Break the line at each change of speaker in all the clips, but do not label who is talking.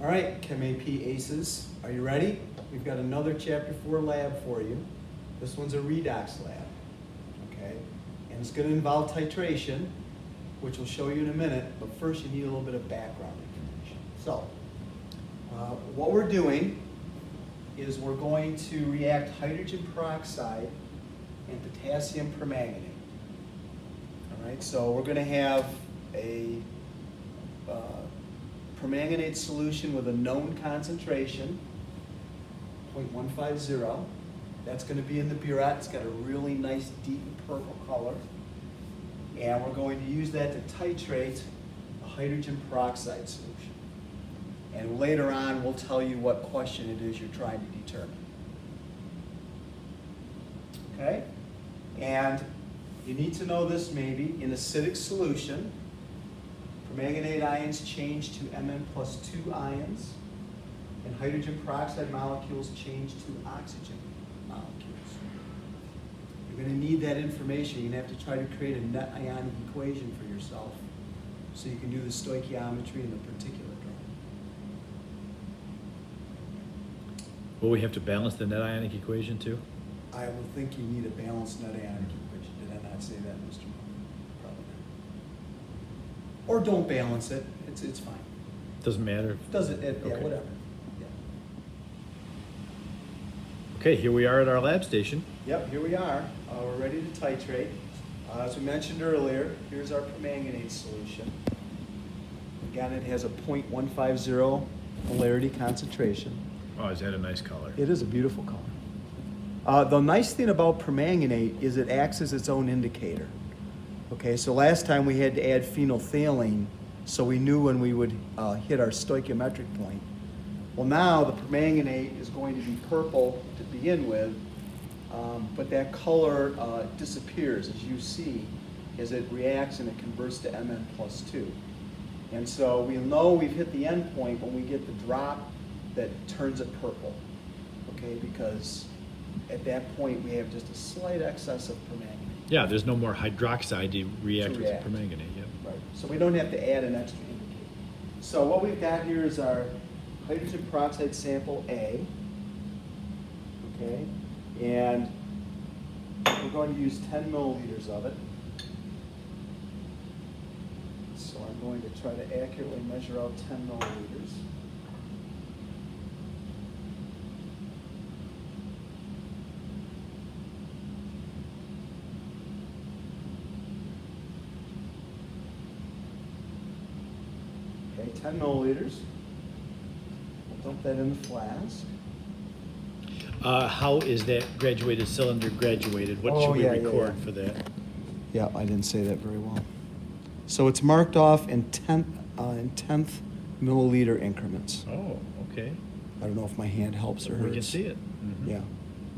All right, Chem AP Aces, are you ready? We've got another Chapter 4 lab for you. This one's a Redox lab, okay? And it's going to involve titration, which we'll show you in a minute, but first you need a little bit of background information. So, what we're doing is we're going to react hydrogen peroxide and potassium permanganate. All right, so we're going to have a permanganate solution with a known concentration, 0.150. That's going to be in the burette. It's got a really nice deep purple color. And we're going to use that to titrate a hydrogen peroxide solution. And later on, we'll tell you what question it is you're trying to determine. Okay? And you need to know this maybe, in acidic solution, permanganate ions change to Mn+2 ions, and hydrogen peroxide molecules change to oxygen molecules. You're going to need that information. You're going to have to try to create a net ionic equation for yourself so you can do the stoichiometry in the particular drug.
Will we have to balance the net ionic equation too?
I would think you need a balanced net ionic equation. Did I not say that, Mr. Moore? Probably not. Or don't balance it. It's fine.
Doesn't matter.
Doesn't it? Yeah,
Okay.
whatever. Yeah.
Okay, here we are at our lab station.
Yep, here we are. We're ready to titrate. As we mentioned earlier, here's our permanganate solution. Again, it has a 0.150 molarity concentration.
Oh, is that a nice color?
It is a beautiful color. The nice thing about permanganate is it acts as its own indicator. Okay, so last time we had to add phenolphthalein so we knew when we would hit our stoichiometric point. Well, now the permanganate is going to be purple to begin with, but that color disappears, as you see, as it reacts and it converts to Mn+2. And so we'll know we've hit the end point when we get the drop that turns it purple, okay, because at that point we have just a slight excess of permanganate.
Yeah, there's no more hydroxide to react with the
react.
permanganate. Yep.
Right, so we don't have to add an extra indicator. So what we've got here is our hydrogen peroxide sample A, okay, and we're going to use 10 milliliters of it. So I'm going to try to accurately measure out 10 milliliters. Okay, 10 milliliters. We'll dump that in the flask.
How is that graduated cylinder graduated? What should we record for that?
Yeah, I didn't say that very well. So it's marked off in tenth milliliter increments.
Oh, okay.
I don't know if my hand helps or hurts.
We can see it. Mhm.
Yeah.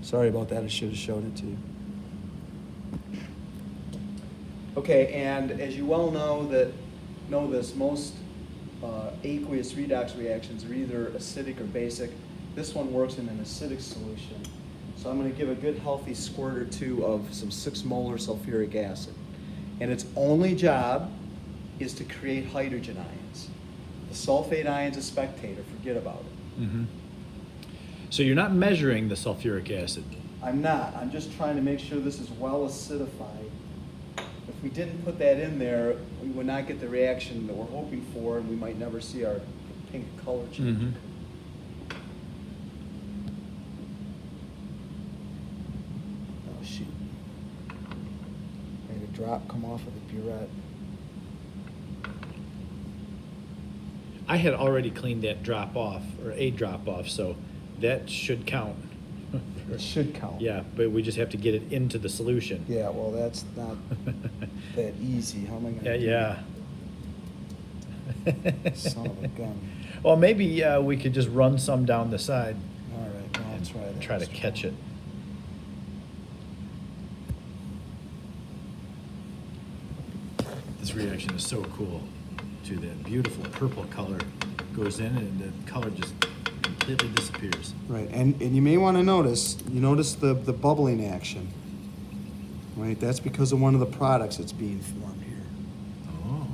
Sorry about that. I should have showed it to you. Okay, and as you well know this, most aqueous redox reactions are either acidic or basic. This one works in an acidic solution. So I'm going to give a good healthy squirt or two of some 6 molar sulfuric acid. And its only job is to create hydrogen ions. The sulfate ion's a spectator, forget about it.
Mm-hmm. So you're not measuring the sulfuric acid.
I'm not. I'm just trying to make sure this is well acidified. If we didn't put that in there, we would not get the reaction that we're hoping for, and we might never see our pink color change.
Mm-hmm.
Oh, shoot. Made a drop come off of the burette.
I had already cleaned that drop off, or a drop off, so that should count.
It should count.
Yeah, but we just have to get it into the solution.
Yeah, well, that's not that easy. How am I going to
Yeah.
Son of a gun.
Well, maybe we could just run some down the side.
All right, well, I'll try that.
Try to catch it. This reaction is so cool, too. That beautiful purple color goes in, and the color just completely disappears.
Right, and you may want to notice, the bubbling action. Right, that's because of one of the products that's being formed here.
Oh.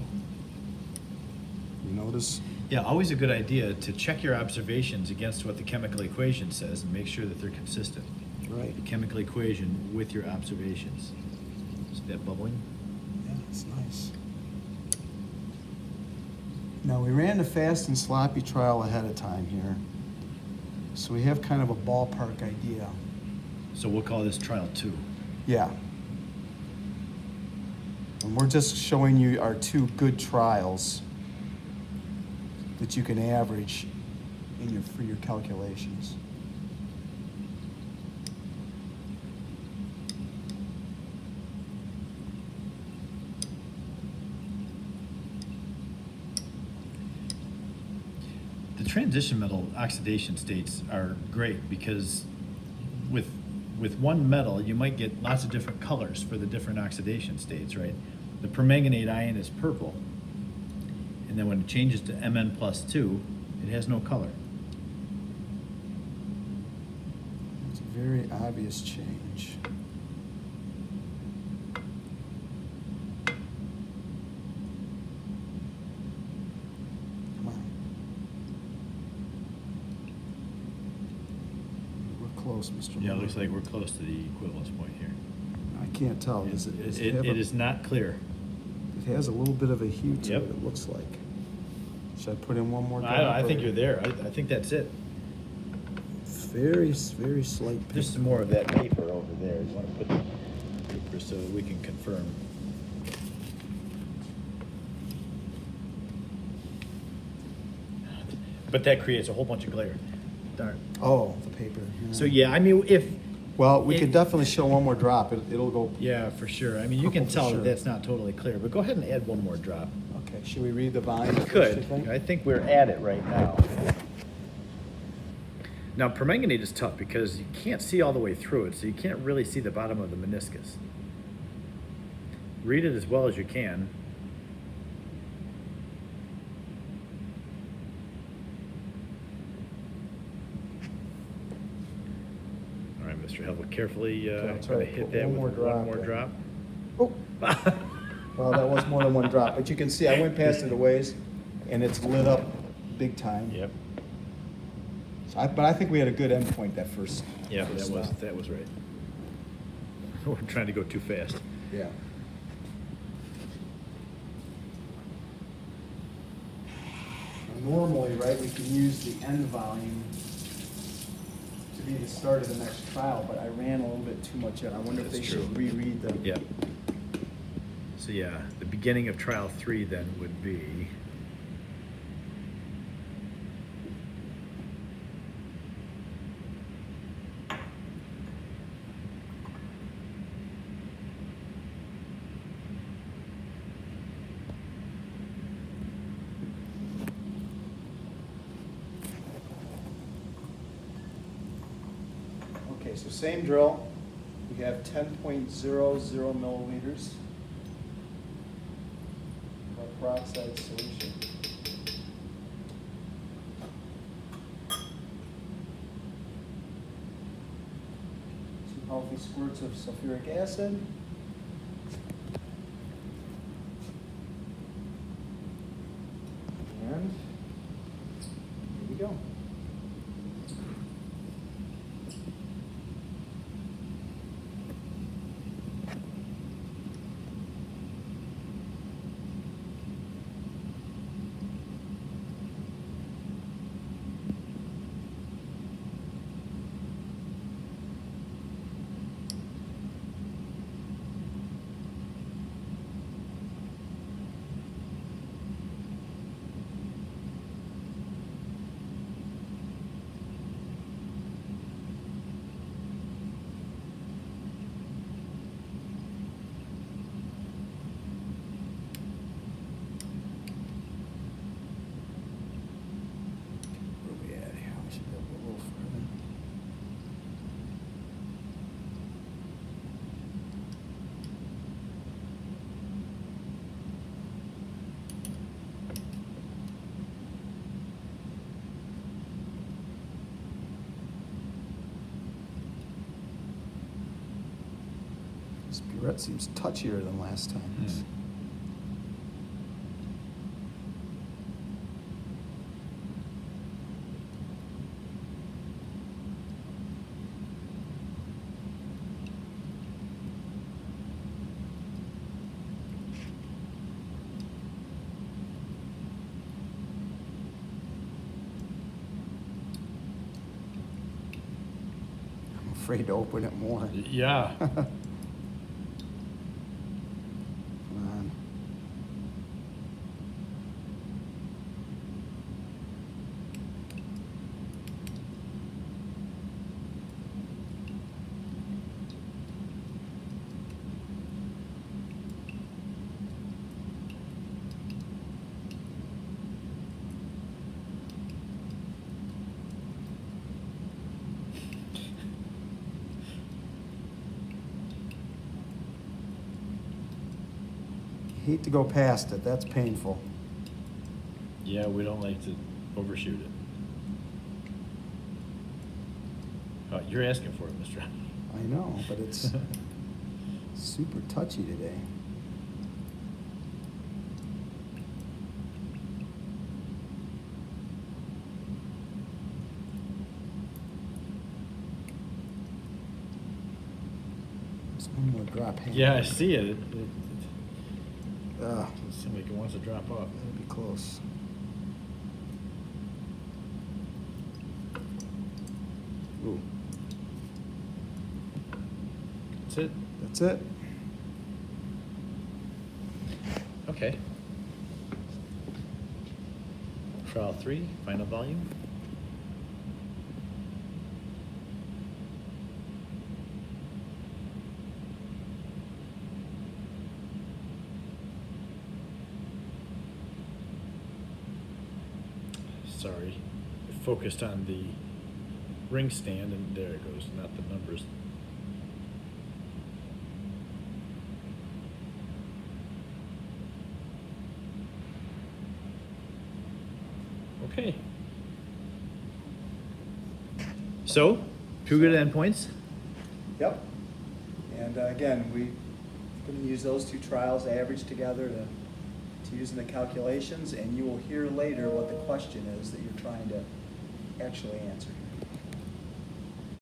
You notice
Yeah, always a good idea to check your observations against what the chemical equation says and make sure that they're consistent.
Right.
The chemical equation with your observations. See that bubbling?
Yeah, it's nice. Now, we ran the fast and sloppy trial ahead of time here, so we have kind of a ballpark idea.
So we'll call this trial 2.
Yeah. And we're just showing you our 2 good trials that you can average for your calculations.
The transition metal oxidation states are great because with one metal, you might get lots of different colors for the different oxidation states, right? The permanganate ion is purple, and then when it changes to Mn+2, it has no color.
It's a very obvious change. Come on. We're close, Mr.
Yeah, it
Miller.
looks like we're close to the equivalence point here.
I can't tell. Does it, does it have
It
a-
is not clear.
It has a little bit of a hue to
Yep.
it, it looks like. Should I put in one more drop?
I think
or-
you're there. I think that's it.
Very, very slight
There's
pink.
some more of that paper over there. You want to put the paper so we can confirm. But that creates a whole bunch of glare. Darn.
Oh, the paper.
So yeah, I mean, if
Well, we
it-
could definitely show one more drop. It'll go.
yeah, for sure. I mean, you can
For
tell
sure.
that that's not totally clear. But go ahead and add one more drop.
Okay, should we read the volume?
We
first,
could.
you think?
I think we're at it right now. Now, permanganate is tough because you can't see all the way through it, so you can't really see the bottom of the meniscus. Read it as well as you can. All right, Mr. Helvell, carefully
I'll
try
try
to
to
hit
put
that
one
with
more
one
drop
more
in.
drop.
Oh, well, that was more than one drop, but you can see I went past it a ways, and it's lit up big time.
Yep.
So but I think we had a good endpoint that first.
Yeah,
first stop.
that was right. We're trying to go too fast.
Yeah. Normally, right, we can use the end volume to be the start of the next trial, but I ran a little bit too much in. I wonder if
That's
they
true.
should reread the.
Yep. So yeah, the beginning of trial 3 then would be
Okay, so same drill. We have 10.00 milliliters of peroxide solution. Two healthy squirts of sulfuric acid. And here we go. Where are we at here? We should go a little further. This burette seems touchier than last time. afraid to open it more.
Yeah.
Come on. Hate to go past it, that's painful.
Yeah, we don't like to overshoot it. Oh, you're asking for it, Mr.
I know, but it's super touchy today. There's one more drop hand.
Yeah, I see it. It
Ugh,
seems like it wants to drop off.
that'll be close. Ooh,
That's it.
that's it.
Okay. Trial 3, final volume. Sorry, it focused on the ring stand, and there it goes, not the numbers. Okay. So, 2 good endpoints.
Yep. And again, we're going to use those two trials averaged together to use in the calculations, and you will hear later what the question is that you're trying to actually answer.